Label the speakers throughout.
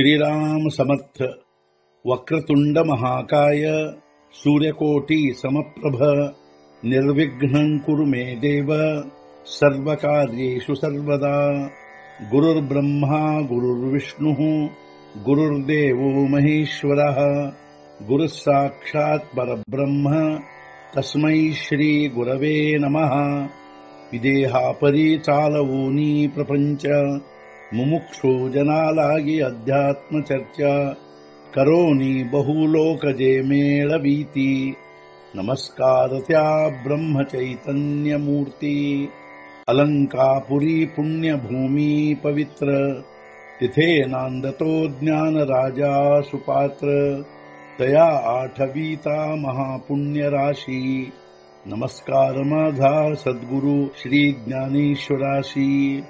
Speaker 1: श्रीराम समर्थ। वक्रतुंड महाकाय सूर्यकोटि समप्रभ निर्विघ्नं कुरु मे देव सर्वकार्येषु सर्वदा। गुरुर्ब्रह्मा गुरुर्विष्णुः गुरुर्देवो महेश्वरः गुरुः साक्षात् परब्रह्म तस्मै श्री गुरवे नमः। विदेहापरि चालवूनी प्रपंच मुमुक्षु जनालागी अध्यात्म चर्चा करोनी बहुलोकजे मेळवीती। नमस्कार त्या ब्रह्म चैतन्य मूर्ती अलंकापुरी पुण्यभूमी पवित्र तिथे नांदतो ज्ञान राजा सुपात्र तया आठवीता महापुण्य राशी। नमस्कार माझा सद्गुरु श्री ज्ञानेश्वराशी।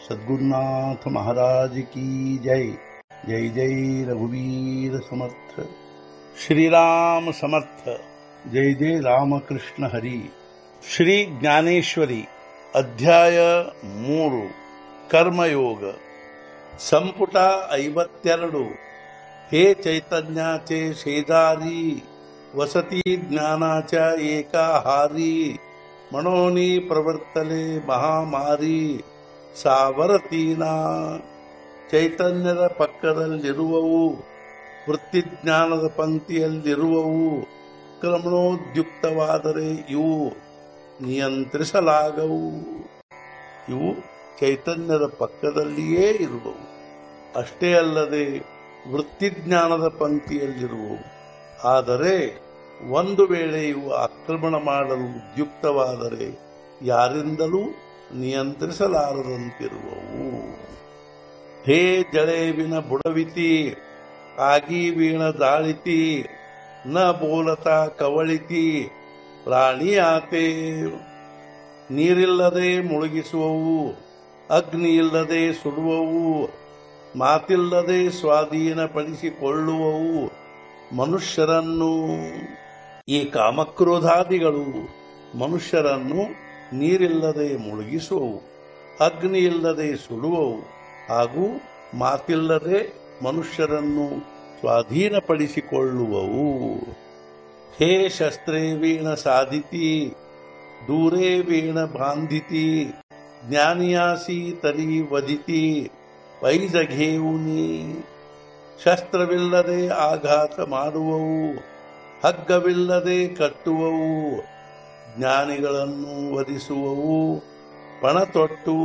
Speaker 1: सद्गुरुनाथ महाराज की जय। जय जय रघुवीर समर्थ। श्रीराम समर्थ। जय जय रामकृष्ण हरी। श्री ज्ञानेश्वरी अध्याय 3 कर्मयोग संपुಟ 52। हे चैतन्याचे शेजारी वसती ज्ञानाच्या एकाहारी मनोनी प्रवर्तले महामारी ಸಾವರತೀನಾ। ಚೈತನ್ಯದ ಪಕ್ಕದಲ್ಲಿರುವವು ವೃತ್ತಿಜ್ಞಾನದ ಪಂಕ್ತಿಯಲ್ಲಿರುವವು ಕ್ರಮಣೋದ್ಯುಕ್ತವಾದರೆ ಇವು ನಿಯಂತ್ರಿಸಲಾಗವು। ಇವು ಚೈತನ್ಯದ ಪಕ್ಕದಲ್ಲಿಯೇ ಇರುವವು, ಅಷ್ಟೇ ಅಲ್ಲದೆ ವೃತ್ತಿಜ್ಞಾನದ ಪಂಕ್ತಿಯಲ್ಲಿರುವವು। ಆದರೆ ಒಂದು ವೇಳೆ ಇವು ಆಕ್ರಮಣ ಮಾಡಲು ಉದ್ಯುಕ್ತವಾದರೆ ಯಾರಿಂದಲೂ ನಿಯಂತ್ರಿಸಲಾರದಂತಿರುವವು। ಹೇ ಜಳೆವಿನ ಬುಡವಿತಿ ಆಗಿ ವೀಣ ದಾಳಿತಿ ನ ಬೋಲತ ಕವಳಿತಿ ಪ್ರಾಣಿಯಾತೆ। ನೀರಿಲ್ಲದೆ ಮುಳುಗಿಸುವವು, ಅಗ್ನಿ ಇಲ್ಲದೆ ಸುಡುವವು, ಮಾತಿಲ್ಲದೆ ಸ್ವಾಧೀನಪಡಿಸಿಕೊಳ್ಳುವವು ಮನುಷ್ಯರನ್ನು। ಈ ಕಾಮಕ್ರೋಧಾದಿಗಳು ಮನುಷ್ಯರನ್ನು ನೀರಿಲ್ಲದೆ ಮುಳುಗಿಸುವವು, ಅಗ್ನಿ ಇಲ್ಲದೆ ಸುಡುವವು ಹಾಗೂ ಮಾತಿಲ್ಲದೆ ಮನುಷ್ಯರನ್ನು ಸ್ವಾಧೀನಪಡಿಸಿಕೊಳ್ಳುವವು। ಹೇ ಶಸ್ತ್ರೇ ವೀಣ ಸಾಧಿತಿ ದೂರೇ ವೀಣ ಬಾಂಧಿತಿ ಜ್ಞಾನಿಯಾಸಿ ತರಿ ವದಿತಿ ವೈಜಘೇವುನಿ। ಶಸ್ತ್ರವಿಲ್ಲದೆ ಆಘಾತ ಮಾಡುವವು, ಹಗ್ಗವಿಲ್ಲದೆ ಕಟ್ಟುವವು, ಜ್ಞಾನಿಗಳನ್ನು ವಧಿಸುವವು ಪಣತೊಟ್ಟು।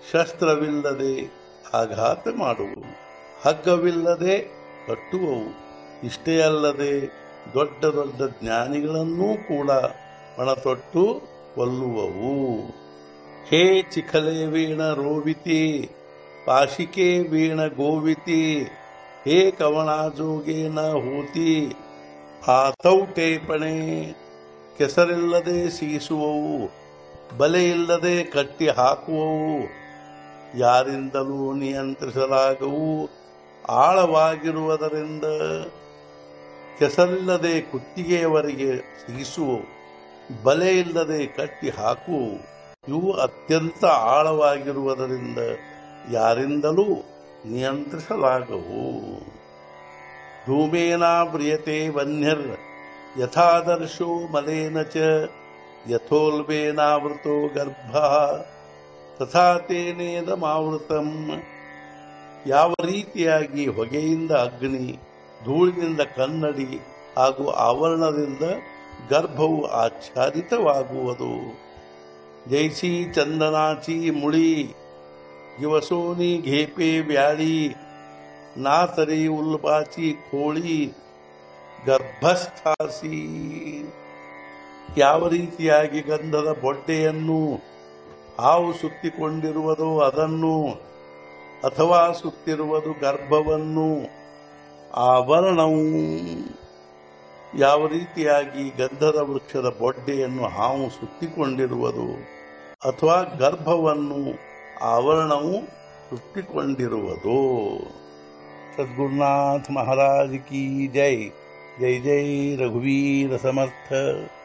Speaker 1: ಶಸ್ತ್ರವಿಲ್ಲದೆ ಆಘಾತ ಮಾಡುವವು, ಹಗ್ಗವಿಲ್ಲದೆ ಕಟ್ಟುವವು, ಇಷ್ಟೇ ಅಲ್ಲದೆ ದೊಡ್ಡ ದೊಡ್ಡ ಜ್ಞಾನಿಗಳನ್ನೂ ಕೂಡ ಪಣತೊಟ್ಟು ಕೊಲ್ಲುವವು। ಹೇ ಚಿಖಲೆ ವೀಣ ರೋವಿತಿ ಪಾಶಿಕೆ ವೀಣ ಗೋವಿತಿ ಹೇ ಕವಣಾಜೋಗೇನ ಹೋತಿ ಆತೌಟೇಪಣೆ। ಕೆಸರಿಲ್ಲದೆ ಸೀಸುವವು, ಬಲೆ ಇಲ್ಲದೆ ಕಟ್ಟಿ ಹಾಕುವವು, ಯಾರಿಂದಲೂ ನಿಯಂತ್ರಿಸಲಾಗವು ಆಳವಾಗಿರುವುದರಿಂದ। ಕೆಸರಿಲ್ಲದೆ ಕುತ್ತಿಗೆಯವರೆಗೆ ಸೀಸುವವು, ಬಲೆ ಇಲ್ಲದೆ ಕಟ್ಟಿ ಹಾಕುವವು, ಇವು ಅತ್ಯಂತ ಆಳವಾಗಿರುವುದರಿಂದ ಯಾರಿಂದಲೂ ನಿಯಂತ್ರಿಸಲಾಗವು। ಧೂಮೇನಾವ್ರಿಯತೆ ವನ್ಯರ್ ಯಥಾದರ್ಶೋ ಮಲೇನ ಚ ಯಥೋಲ್ಬೇನಾವೃತೋ ಗರ್ಭಃ ತಥಾ ತೇನೇದಮಾವೃತಂ। ಯಾವ ರೀತಿಯಾಗಿ ಹೊಗೆಯಿಂದ ಅಗ್ನಿ, ಧೂಳಿನಿಂದ ಕನ್ನಡಿ ಹಾಗೂ ಆವರಣದಿಂದ ಗರ್ಭವು ಆಚ್ಛಾದಿತವಾಗುವುದು। ಜೈಸಿ ಚಂದನಾಚಿ ಮುಳಿ ಗಿವಸೋನಿ ಘೇಪೆ ಬ್ಯಾಳಿ ನಾತರಿ ಉಲ್ಬಾಚಿ ಖೋಳಿ ಗರ್ಭಸ್ಥಾಸಿ। ಯಾವ ರೀತಿಯಾಗಿ ಗಂಧದ ಬೊಡ್ಡೆಯನ್ನು ಹಾವು ಸುತ್ತಿಕೊಂಡಿರುವುದೋ ಅದನ್ನು, ಅಥವಾ ಸುತ್ತಿರುವುದು ಗರ್ಭವನ್ನು, ಆವರಣವು। ಯಾವ ರೀತಿಯಾಗಿ ಗಂಧದ ವೃಕ್ಷದ ಬೊಡ್ಡೆಯನ್ನು ಹಾವು ಸುತ್ತಿಕೊಂಡಿರುವುದು ಅಥವಾ ಗರ್ಭವನ್ನು ಆವರಣವು ಸುತ್ತಿಕೊಂಡಿರುವುದು। सद्गुरुनाथ महाराज की जय। जय जय रघुवीर समर्थ।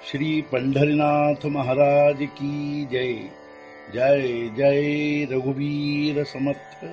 Speaker 1: श्री पंढरीनाथ महाराज की जय। जय जय रघुवीर समर्थ।